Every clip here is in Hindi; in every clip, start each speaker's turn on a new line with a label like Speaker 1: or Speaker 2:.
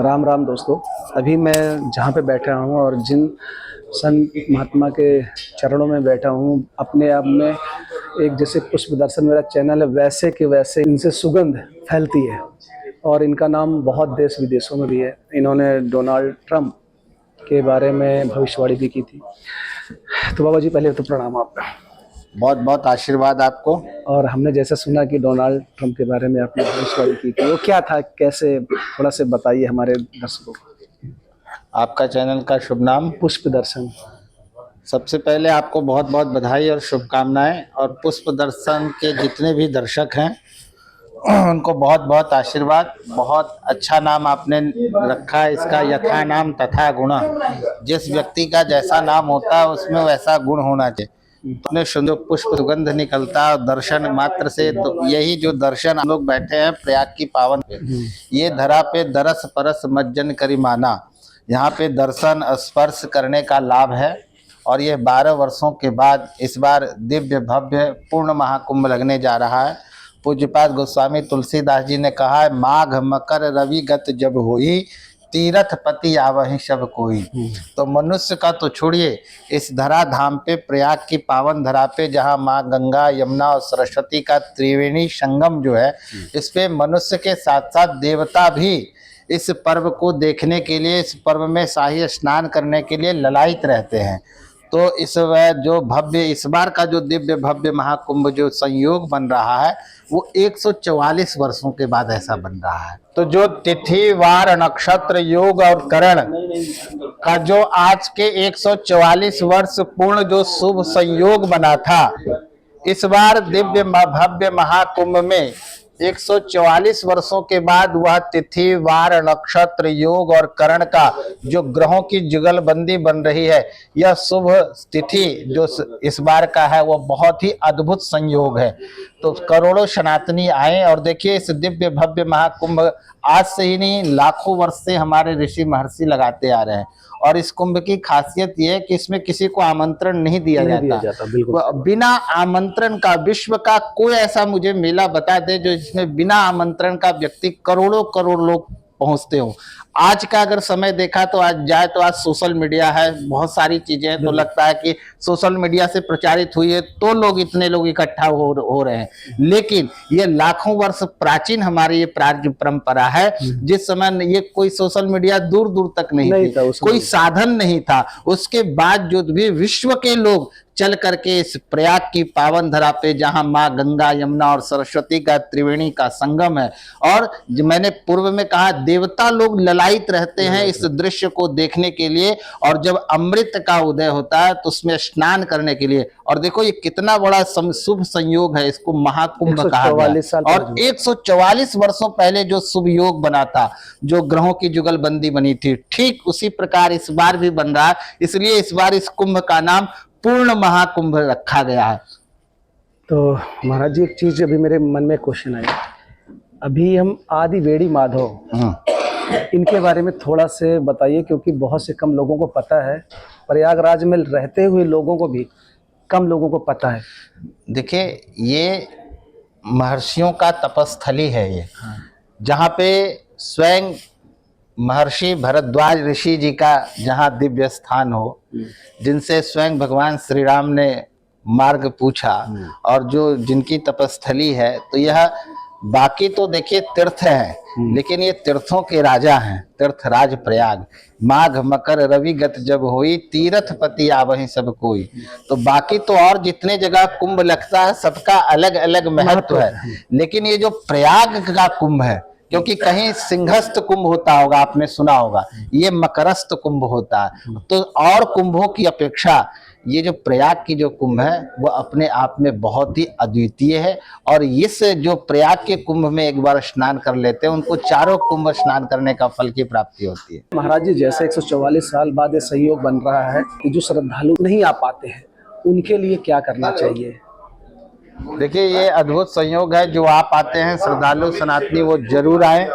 Speaker 1: राम राम दोस्तों। अभी मैं जहाँ पे बैठा हूँ और जिन संत महात्मा के चरणों में बैठा हूँ, अपने आप में एक जैसे पुष्प दर्शन मेरा चैनल है, वैसे के वैसे इनसे सुगंध फैलती है और इनका नाम बहुत देश विदेशों में भी है। इन्होंने डोनाल्ड ट्रंप के बारे में भविष्यवाणी भी की थी। तो बाबा जी, पहले तो प्रणाम आपका।
Speaker 2: बहुत बहुत आशीर्वाद आपको।
Speaker 1: और हमने जैसे सुना कि डोनाल्ड ट्रंप के बारे में आपने भविष्यवाणी की थी, वो क्या था, कैसे, थोड़ा से बताइए हमारे दर्शकों को।
Speaker 2: आपका चैनल का शुभ नाम
Speaker 1: पुष्प दर्शन।
Speaker 2: सबसे पहले आपको बहुत बहुत बधाई और शुभकामनाएं, और पुष्प दर्शन के जितने भी दर्शक हैं उनको बहुत बहुत आशीर्वाद। बहुत अच्छा नाम आपने रखा है इसका, यथा नाम तथा गुण। जिस व्यक्ति का जैसा नाम होता है उसमें वैसा गुण होना चाहिए। इतने सुंदर पुष्प सुगंध निकलता है दर्शन मात्र से। तो यही जो दर्शन हम लोग बैठे हैं प्रयाग की पावन पे, ये धरा पे दरस परस मज्जन करी माना, यहाँ पे दर्शन स्पर्श करने का लाभ है। और ये 12 वर्षों के बाद इस बार दिव्य भव्य पूर्ण महाकुंभ लगने जा रहा है। पूज्यपाद गोस्वामी तुलसीदास जी ने कहा है, माघ मकर रवि गत जब होई, तीरथ पति आवहि सब कोई। तो मनुष्य का तो छोड़िए, इस धरा धाम पे प्रयाग की पावन धरा पे जहाँ माँ गंगा यमुना और सरस्वती का त्रिवेणी संगम जो है, इस पे मनुष्य के साथ साथ देवता भी इस पर्व को देखने के लिए, इस पर्व में शाही स्नान करने के लिए ललायित रहते हैं। तो इस जो भव्य इस बार का जो दिव्य भव्य महाकुंभ जो संयोग बन रहा है, वो 144 वर्षों के बाद ऐसा बन रहा है। तो जो तिथि वार नक्षत्र योग और करण का जो आज के 144 वर्ष पूर्ण जो शुभ संयोग बना था, इस बार दिव्य भव्य महाकुंभ में 144 वर्षों के बाद वह तिथि वार नक्षत्र योग और करण का जो ग्रहों की जुगलबंदी बन रही है, यह शुभ तिथि जो इस बार का है वो बहुत ही अद्भुत संयोग है। तो करोड़ों सनातनी आए और देखिए इस दिव्य भव्य महाकुंभ आज से ही नहीं, लाखों वर्ष से हमारे ऋषि महर्षि लगाते आ रहे हैं। और इस कुंभ की खासियत यह है कि इसमें किसी को आमंत्रण नहीं दिया जाता। बिना आमंत्रण का विश्व का कोई ऐसा मुझे मेला बता दे जो इसमें बिना आमंत्रण का व्यक्ति करोड़ों करोड़ लोग पहुंचते हो। आज का अगर समय देखा तो आज जाए तो आज सोशल मीडिया है, बहुत सारी चीजें, तो लगता है कि सोशल मीडिया से प्रचारित हुई है तो लोग इतने लोग इकट्ठा हो रहे हैं। लेकिन ये लाखों वर्ष प्राचीन हमारी ये प्राच्य परंपरा है, जिस समय ये कोई सोशल मीडिया दूर दूर तक नहीं थी, कोई साधन नहीं था। उसके बाद जो भी विश्व के लोग चल करके इस प्रयाग की पावन धरा पे जहां माँ गंगा यमुना और सरस्वती का त्रिवेणी का संगम है, और मैंने पूर्व में कहा देवता लोग ललायित रहते हैं इस दृश्य को देखने के लिए। और जब अमृत का उदय होता है तो उसमें स्नान करने के लिए, और देखो ये कितना बड़ा शुभ संयोग है, इसको महाकुंभ कहा गया। और 144 वर्षों पहले जो शुभ योग बना था, जो ग्रहों की जुगलबंदी बनी थी, ठीक उसी प्रकार इस बार भी बन रहा है। इसलिए इस बार इस कुंभ का नाम पूर्ण महाकुंभ रखा गया है।
Speaker 1: तो महाराज जी, एक चीज अभी मेरे मन में क्वेश्चन आया। अभी हम आदि वेड़ी माधव, इनके बारे में थोड़ा से बताइए, क्योंकि बहुत से कम लोगों को पता है। प्रयागराज में रहते हुए लोगों को भी कम लोगों को पता है।
Speaker 2: देखिए ये महर्षियों का तपस्थली है ये, जहाँ पे स्वयं महर्षि भरद्वाज ऋषि जी का जहाँ दिव्य स्थान हो, जिनसे स्वयं भगवान श्री राम ने मार्ग पूछा, और जो जिनकी तपस्थली है, तो यह बाकी तो देखिए तीर्थ है, लेकिन ये तीर्थों के राजा हैं, तीर्थराज प्रयाग। माघ मकर रवि गत जब होई, तीर्थ पति आवहि सब कोई। तो बाकी तो और जितने जगह कुंभ लगता है सबका अलग अलग महत्व है, लेकिन ये जो प्रयाग का कुंभ है, क्योंकि कहीं सिंहस्थ कुंभ होता होगा, आपने सुना होगा, ये मकरस्थ कुंभ होता है। तो और कुंभों की अपेक्षा ये जो प्रयाग की जो कुंभ है वो अपने आप में बहुत ही अद्वितीय है। और इस जो प्रयाग के कुंभ में एक बार स्नान कर लेते हैं, उनको चारों कुंभ स्नान करने का फल की प्राप्ति होती है।
Speaker 1: महाराज जी, जैसे 144 साल बाद ये संयोग बन रहा है कि जो श्रद्धालु नहीं आ पाते हैं, उनके लिए क्या करना चाहिए?
Speaker 2: देखिए ये अद्भुत संयोग है, जो आप आते हैं श्रद्धालु सनातनी वो जरूर आए,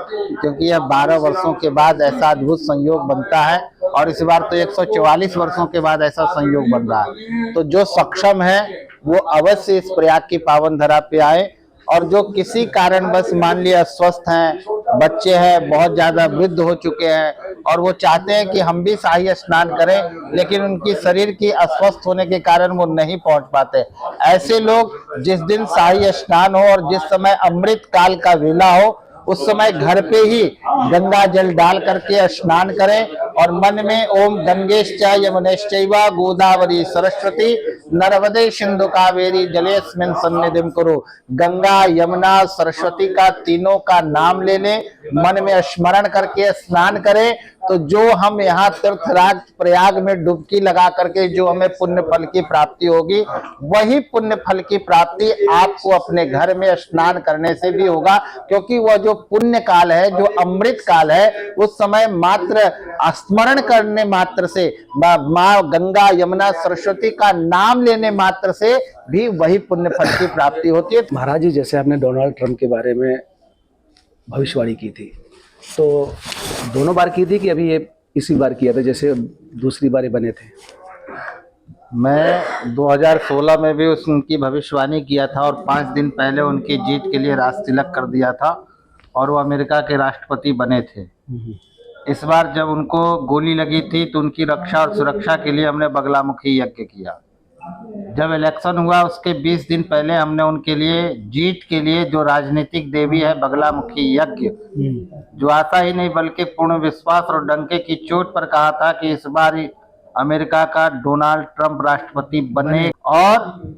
Speaker 2: क्योंकि यह 12 वर्षों के बाद ऐसा अद्भुत संयोग बनता है। और इस बार तो 144 वर्षों के बाद ऐसा संयोग बन रहा है। तो जो सक्षम है वो अवश्य इस प्रयाग की पावन धरा पे आए, और जो किसी कारण बस मान लिया अस्वस्थ हैं, बच्चे हैं, बहुत ज्यादा वृद्ध हो चुके हैं और वो चाहते हैं कि हम भी शाही स्नान करें, लेकिन उनकी शरीर की अस्वस्थ होने के कारण वो नहीं पहुंच पाते। ऐसे लोग जिस दिन शाही स्नान हो और जिस समय अमृत काल का वेला हो, उस समय घर पे ही गंगा जल डाल करके स्नान करें और मन में ओम गंगेश्च यमुनेश्चैव गोदावरी सरस्वती नर्मदे सिंधु कावेरी जलेस्मिन् सन्निधिं कुरु। गंगा यमुना सरस्वती का तीनों का नाम ले लें, मन में स्मरण करके स्नान करें, तो जो हम यहाँ तीर्थराज प्रयाग में डुबकी लगा करके जो हमें पुण्य फल की प्राप्ति होगी, वही पुण्य फल की प्राप्ति आपको अपने घर में स्नान करने से भी होगा। क्योंकि वह जो पुण्य काल है, जो अमृत काल है, उस समय मात्र स्मरण करने मात्र से, माँ गंगा यमुना सरस्वती का नाम लेने मात्र से भी वही पुण्य फल की प्राप्ति होती है।
Speaker 1: महाराज जी, जैसे आपने डोनाल्ड ट्रंप के बारे में भविष्यवाणी की थी, तो दोनों बार की थी कि अभी ये इसी बार किया था, जैसे दूसरी बार बने थे?
Speaker 2: मैं 2016 में भी उनकी भविष्यवाणी किया था और 5 दिन पहले उनकी जीत के लिए राज तिलक कर दिया था और वो अमेरिका के राष्ट्रपति बने थे। इस बार जब उनको गोली लगी थी तो उनकी रक्षा और सुरक्षा के लिए हमने बगलामुखी यज्ञ किया। जब इलेक्शन हुआ उसके 20 दिन पहले हमने उनके लिए जीत के लिए जो राजनीतिक देवी है बगलामुखी यज्ञ, जो आशा ही नहीं बल्कि पूर्ण विश्वास और डंके की चोट पर कहा था कि इस बार अमेरिका का डोनाल्ड ट्रंप राष्ट्रपति बने, और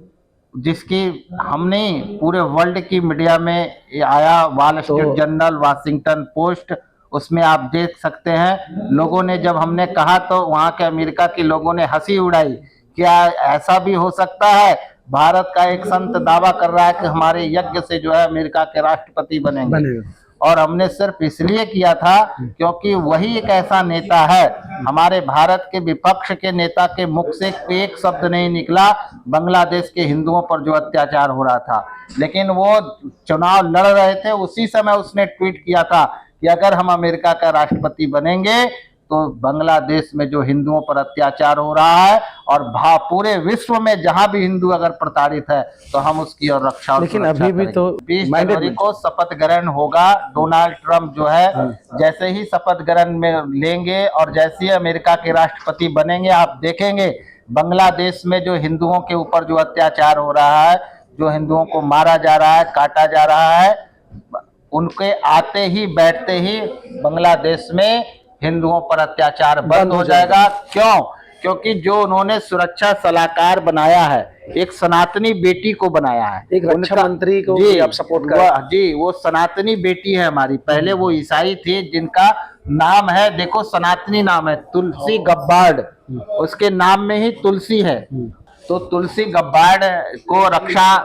Speaker 2: जिसकी हमने पूरे वर्ल्ड की मीडिया में आया, wall street journal, Washington post, उसमें आप देख सकते हैं। लोगों ने जब हमने कहा तो वहां के अमेरिका के लोगों ने हंसी उड़ाई, क्या ऐसा भी हो सकता है? भारत का एक संत दावा कर रहा है कि हमारे यज्ञ से जो है अमेरिका के राष्ट्रपति बनेंगे। और हमने सिर्फ इसलिए किया था क्योंकि वही एक ऐसा नेता है, हमारे भारत के विपक्ष के नेता के मुख से एक शब्द नहीं निकला बांग्लादेश के हिंदुओं पर जो अत्याचार हो रहा था। लेकिन वो चुनाव लड़ रहे थे, उसी समय उसने ट्वीट किया था कि अगर हम अमेरिका का राष्ट्रपति बनेंगे तो बांग्लादेश में जो हिंदुओं पर अत्याचार हो रहा है और पूरे विश्व में जहां भी हिंदू अगर प्रताड़ित है तो हम उसकी और रक्षा।
Speaker 1: लेकिन अभी भी तो
Speaker 2: 20 जनवरी को शपथ ग्रहण होगा। डोनाल्ड ट्रंप जो है जैसे ही शपथ ग्रहण में लेंगे और जैसे ही अमेरिका के राष्ट्रपति बनेंगे, आप देखेंगे बांग्लादेश में जो हिंदुओं के ऊपर जो अत्याचार हो रहा है, जो हिंदुओं को मारा जा रहा है, काटा जा रहा है, उनके आते ही बैठते ही बांग्लादेश में हिंदुओं पर अत्याचार बंद हो जाएगा। क्यों? क्योंकि जो उन्होंने सुरक्षा सलाहकार बनाया है, एक सनातनी बेटी को बनाया है,
Speaker 1: एक रक्षा मंत्री को भी आप सपोर्ट कर
Speaker 2: जी, वो सनातनी बेटी है हमारी। पहले वो ईसाई थी जिनका नाम है, देखो सनातनी नाम है तुलसी गब्बार्ड, उसके नाम में ही तुलसी है। तो तुलसी गब्बार्ड को रक्षा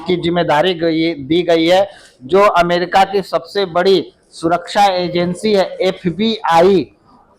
Speaker 2: की जिम्मेदारी दी गई है। जो अमेरिका की सबसे बड़ी सुरक्षा एजेंसी है FBI,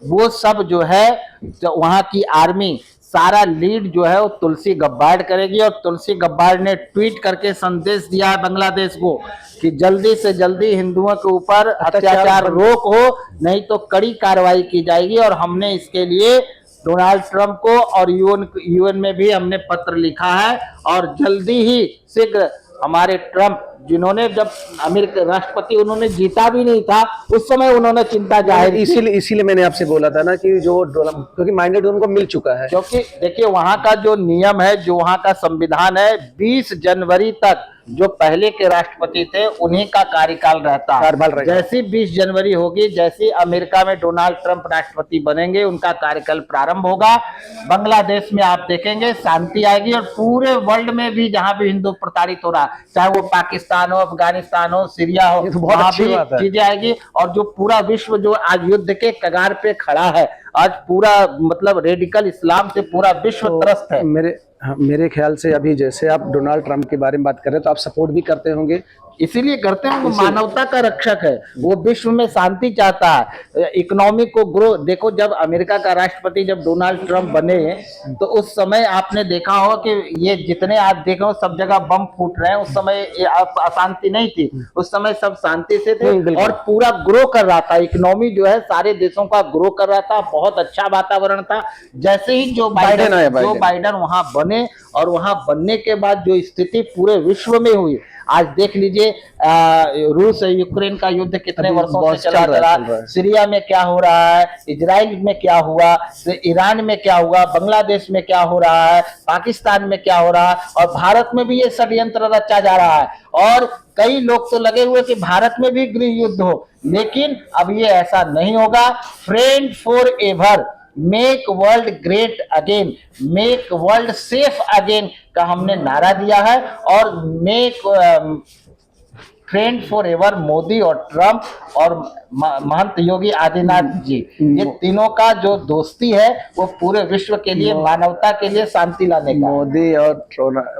Speaker 2: वो सब जो है जो वहाँ की आर्मी सारा लीड जो है वो तुलसी गब्बार्ड करेगी। और तुलसी गब्बार्ड ने ट्वीट करके संदेश दिया है बांग्लादेश को कि जल्दी से जल्दी हिंदुओं के ऊपर अत्याचार रोक हो, नहीं तो कड़ी कार्रवाई की जाएगी। और हमने इसके लिए डोनाल्ड ट्रंप को और यूएन में भी हमने पत्र लिखा है और जल्दी ही शीघ्र हमारे ट्रंप, जिन्होंने जब अमेरिका राष्ट्रपति उन्होंने जीता भी नहीं था, उस समय उन्होंने चिंता जाहिर की।
Speaker 1: इसीलिए मैंने आपसे बोला था ना कि जो क्योंकि माइंडेड उनको मिल चुका है।
Speaker 2: क्योंकि देखिए वहां का जो नियम है, जो वहां का संविधान है, 20 जनवरी तक जो पहले के राष्ट्रपति थे उन्हीं का कार्यकाल रहता है। जैसी 20 जनवरी होगी, जैसे अमेरिका में डोनाल्ड ट्रंप राष्ट्रपति बनेंगे, उनका कार्यकाल प्रारंभ होगा। बांग्लादेश में आप देखेंगे शांति आएगी और पूरे वर्ल्ड में भी जहां भी हिंदू प्रताड़ित हो रहा है, चाहे वो पाकिस्तान हो, अफगानिस्तान हो, सीरिया हो, वहां भी चीजें आएगी। और जो पूरा विश्व जो आज युद्ध के कगार पे खड़ा है, आज पूरा मतलब रेडिकल इस्लाम से पूरा विश्व त्रस्त है।
Speaker 1: मेरे ख्याल से अभी जैसे आप डोनाल्ड ट्रंप के बारे में बात कर रहे हैं तो आप सपोर्ट भी करते होंगे,
Speaker 2: इसीलिए करते हैं। वो मानवता का रक्षक है, वो विश्व में शांति चाहता है, इकोनॉमी को ग्रो। देखो जब अमेरिका का राष्ट्रपति जब डोनाल्ड ट्रंप बने तो उस समय आपने देखा होगा कि ये जितने आप देख रहे हो सब जगह बम फूट रहे हैं, उस समय अशांति नहीं थी, उस समय सब शांति से थे और पूरा ग्रो कर रहा था। इकोनॉमी जो है सारे देशों का ग्रो कर रहा था, बहुत अच्छा वातावरण था। जैसे ही जो बाइडेन वहां बने और वहां बनने के बाद जो स्थिति पूरे विश्व में हुई, आज देख लीजिए रूस यूक्रेन का युद्ध कितने
Speaker 1: अभी
Speaker 2: वर्षों
Speaker 1: बहुत
Speaker 2: से चला
Speaker 1: चल
Speaker 2: आ
Speaker 1: रहा
Speaker 2: रहा
Speaker 1: है।
Speaker 2: है, सीरिया में क्या हो रहा है, इजराइल में क्या हुआ, ईरान में क्या हुआ, बांग्लादेश में क्या हो रहा है, पाकिस्तान में क्या हो रहा है, और भारत में भी ये षड्यंत्र रचा जा रहा है। और कई लोग तो लगे हुए कि भारत में भी गृह युद्ध हो, लेकिन अब ये ऐसा नहीं होगा। Friend for ever, make world great again, make world safe again का हमने नारा दिया है। और make friend for ever Modi और ट्रम्प और महंत योगी आदित्यनाथ जी, ये तीनों का जो दोस्ती है वो पूरे विश्व के लिए, मानवता के लिए शांति लाने का है।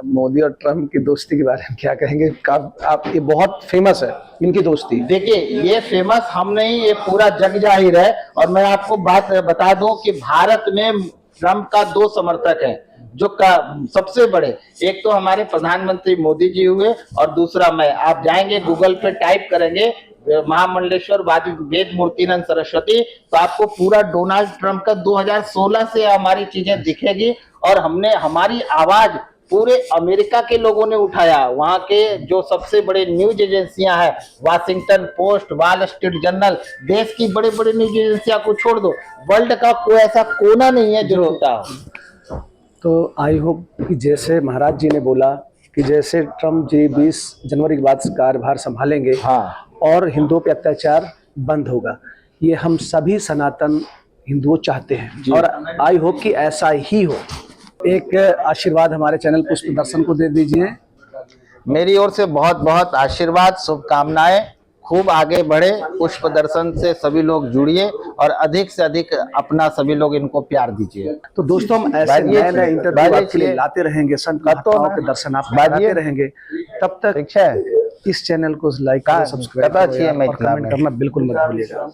Speaker 1: मोदी और ट्रम्प की दोस्ती के बारे में क्या कहेंगे? आप ये बहुत फेमस है इनकी दोस्ती।
Speaker 2: देखिए, ये फेमस हम नहीं, ये पूरा जग जाहिर है। और मैं आपको बात बता दूं कि भारत में ट्रम्प का 2 समर्थक हैं जो का सबसे बड़े, एक तो हमारे प्रधानमंत्री मोदी जी हुए और दूसरा मैं। आप जाएंगे गूगल पे टाइप करेंगे महामंडलेश्वर वेद मूर्तिनंद सरस्वती, तो आपको पूरा डोनाल्ड ट्रम्प का 2016 से हमारी चीजें दिखेगी। और हमने हमारी आवाज पूरे अमेरिका के लोगों ने उठाया। वहां के जो सबसे बड़े न्यूज एजेंसियां हैं, Washington post, wall street journal, देश की बड़े बड़े न्यूज एजेंसियां को छोड़ दो, वर्ल्ड का कोई ऐसा कोना नहीं है जो छूटा हो।
Speaker 1: तो आई होप कि जैसे महाराज जी ने बोला कि जैसे ट्रम्प जी 20 जनवरी के बाद कार्यभार संभालेंगे,
Speaker 2: हाँ,
Speaker 1: और हिंदुओं पे अत्याचार बंद होगा, ये हम सभी सनातन हिंदुओं चाहते हैं। और आई होप कि ऐसा ही हो। एक आशीर्वाद हमारे चैनल पुष्प दर्शन को दे दीजिए।
Speaker 2: मेरी ओर से बहुत बहुत आशीर्वाद, शुभकामनाएं, खूब आगे बढ़े। पुष्प दर्शन से सभी लोग जुड़िए और अधिक से अधिक अपना सभी लोग इनको प्यार दीजिए।
Speaker 1: तो दोस्तों, हम ऐसे नए नए इंटरव्यू आपके लिए लाते रहेंगे, संत महात्माओं के दर्शन आप कराते रहेंगे। तब तक इस चैनल को लाइक करें, सब्सक्राइब करें और कमेंट करना बिल्कुल मत भूलिएगा।